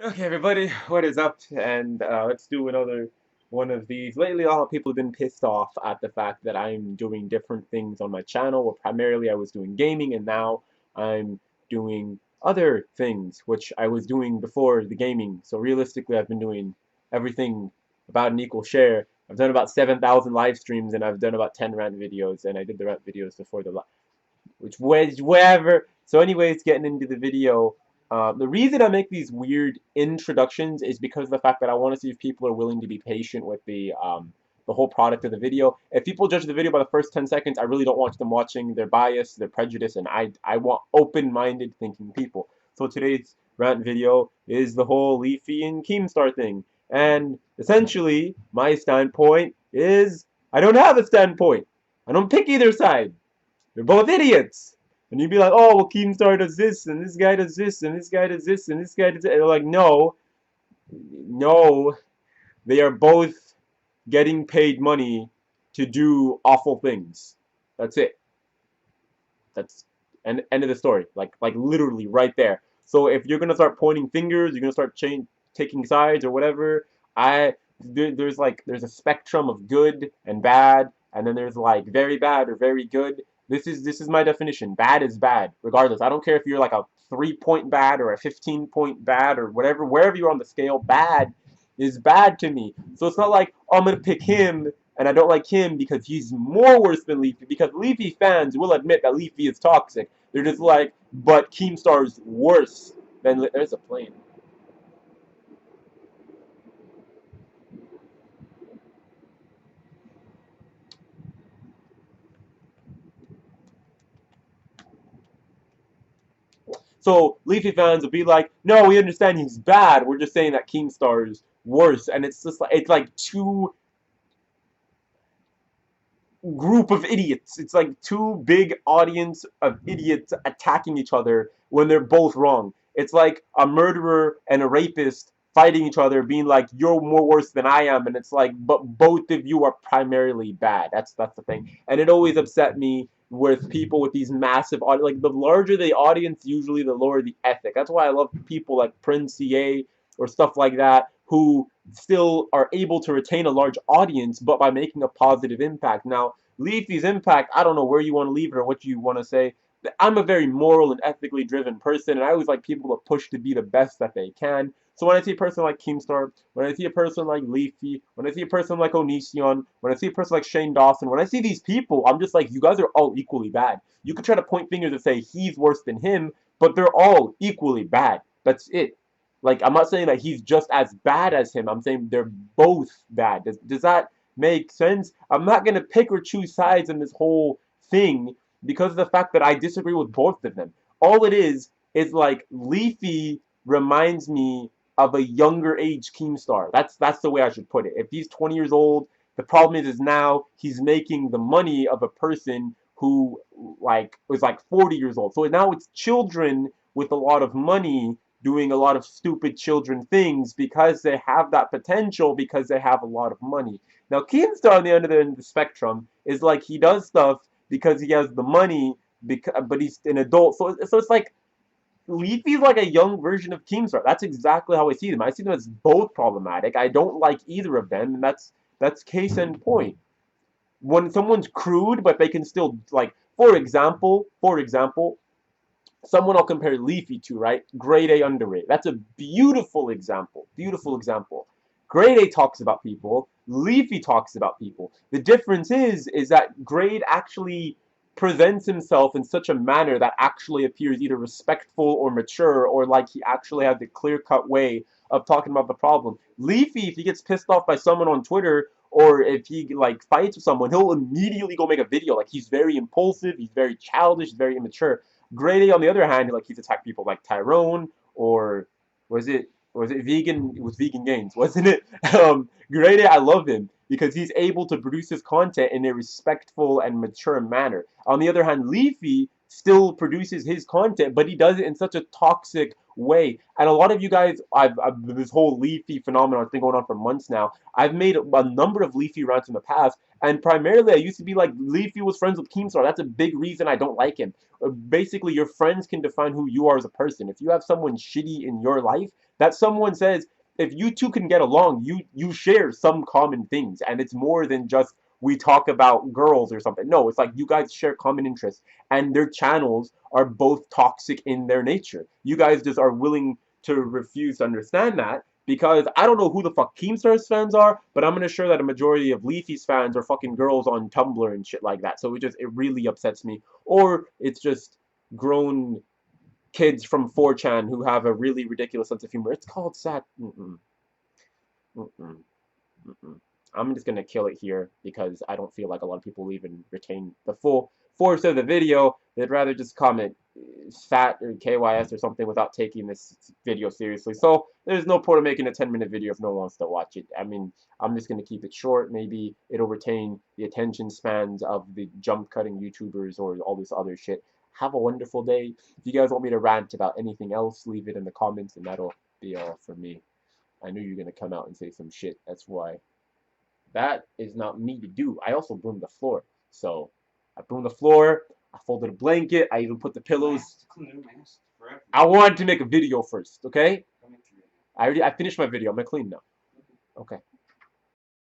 Okay, everybody, what is up? And let's do another one of these. Lately, a lot of people have been pissed off at the fact that I'm doing different things on my channel. Well, primarily, I was doing gaming, and now I'm doing other things, which I was doing before the gaming. So realistically, I've been doing everything about an equal share. I've done about 7,000 live streams, and I've done about 10 rant videos, and I did the rant videos before the which was whatever. So anyways, getting into the video, the reason I make these weird introductions is because of the fact that I want to see if people are willing to be patient with the whole product of the video. If people judge the video by the first 10 seconds, I really don't want them watching. Their bias, their prejudice, and I want open-minded thinking people. So today's rant video is the whole Leafy and Keemstar thing. And essentially, my standpoint is I don't have a standpoint. I don't pick either side. They're both idiots. And you'd be like, oh, well, Keemstar does this, and this guy does this, and this guy does this, and this guy does that. And they're like, no, no, they are both getting paid money to do awful things. That's it. That's end of the story. Like literally right there. So if you're gonna start pointing fingers, you're gonna start taking sides or whatever. There's a spectrum of good and bad, and then there's like very bad or very good. This is my definition. Bad is bad, regardless. I don't care if you're like a 3-point bad or a 15-point bad or whatever, wherever you're on the scale. Bad is bad to me. So it's not like, oh, I'm gonna pick him and I don't like him because he's more worse than Leafy. Because Leafy fans will admit that Leafy is toxic. They're just like, but Keemstar's worse than. There's a plane. So Leafy fans will be like, no, we understand he's bad. We're just saying that Keemstar is worse, and it's just like it's like two group of idiots. It's like two big audience of idiots attacking each other when they're both wrong. It's like a murderer and a rapist fighting each other, being like, "You're more worse than I am," and it's like, but both of you are primarily bad. That's the thing, and it always upset me with people with these massive audience. Like the larger the audience, usually the lower the ethic. That's why I love people like Prince CA or stuff like that who still are able to retain a large audience, but by making a positive impact. Now, Leafy's impact, I don't know where you want to leave it or what you want to say. I'm a very moral and ethically driven person, and I always like people to push to be the best that they can. So when I see a person like Keemstar, when I see a person like Leafy, when I see a person like Onision, when I see a person like Shane Dawson, when I see these people, I'm just like, you guys are all equally bad. You could try to point fingers and say he's worse than him, but they're all equally bad. That's it. Like, I'm not saying that he's just as bad as him. I'm saying they're both bad. Does that make sense? I'm not going to pick or choose sides in this whole thing because of the fact that I disagree with both of them. All it is like Leafy reminds me of a younger age Keemstar. That's the way I should put it. If he's 20 years old, the problem is now he's making the money of a person who like was like 40 years old. So now it's children with a lot of money doing a lot of stupid children things because they have that potential because they have a lot of money. Now, Keemstar on the other end of the spectrum is like he does stuff because he has the money, but he's an adult. So it's like Leafy's like a young version of Keemstar. That's exactly how I see them. I see them as both problematic. I don't like either of them, and that's case in point. When someone's crude, but they can still like, for example, someone I'll compare Leafy to, right? GradeAUnderA. That's a beautiful example. Beautiful example. Grade A talks about people. Leafy talks about people. The difference is that Grade actually presents himself in such a manner that actually appears either respectful or mature or like he actually has a clear-cut way of talking about the problem. Leafy, if he gets pissed off by someone on Twitter or if he like fights with someone, he'll immediately go make a video. Like he's very impulsive, he's very childish, very immature. Grady, on the other hand, like he's attacked people like Tyrone or was it vegan? It was vegan gains, wasn't it? Grady, I love him because he's able to produce his content in a respectful and mature manner. On the other hand, Leafy still produces his content, but he does it in such a toxic way. And a lot of you guys, I've this whole Leafy phenomenon has been going on for months now. I've made a number of Leafy rants in the past, and primarily I used to be like, Leafy was friends with Keemstar. That's a big reason I don't like him. Basically, your friends can define who you are as a person. If you have someone shitty in your life, that someone says, if you two can get along, you share some common things, and it's more than just we talk about girls or something. No, it's like you guys share common interests, and their channels are both toxic in their nature. You guys just are willing to refuse to understand that because I don't know who the fuck Keemstar's fans are, but I'm gonna sure that a majority of Leafy's fans are fucking girls on Tumblr and shit like that. So it really upsets me. Or it's just grown kids from 4chan who have a really ridiculous sense of humor. It's called sat. Mm-mm, mm-mm, mm-mm. I'm just gonna kill it here because I don't feel like a lot of people even retain the full force of the video. They'd rather just comment fat or KYS or something without taking this video seriously. So there's no point of making a 10-minute video if no one wants to watch it. I mean, I'm just gonna keep it short. Maybe it'll retain the attention spans of the jump cutting YouTubers or all this other shit. Have a wonderful day. If you guys want me to rant about anything else, leave it in the comments and that'll be all for me. I knew you were gonna come out and say some shit. That's why. That is not me to do. I also broomed the floor. So I broomed the floor. I folded a blanket. I even put the pillows. I wanted to make a video first, okay? I finished my video. I'm gonna clean now. Okay.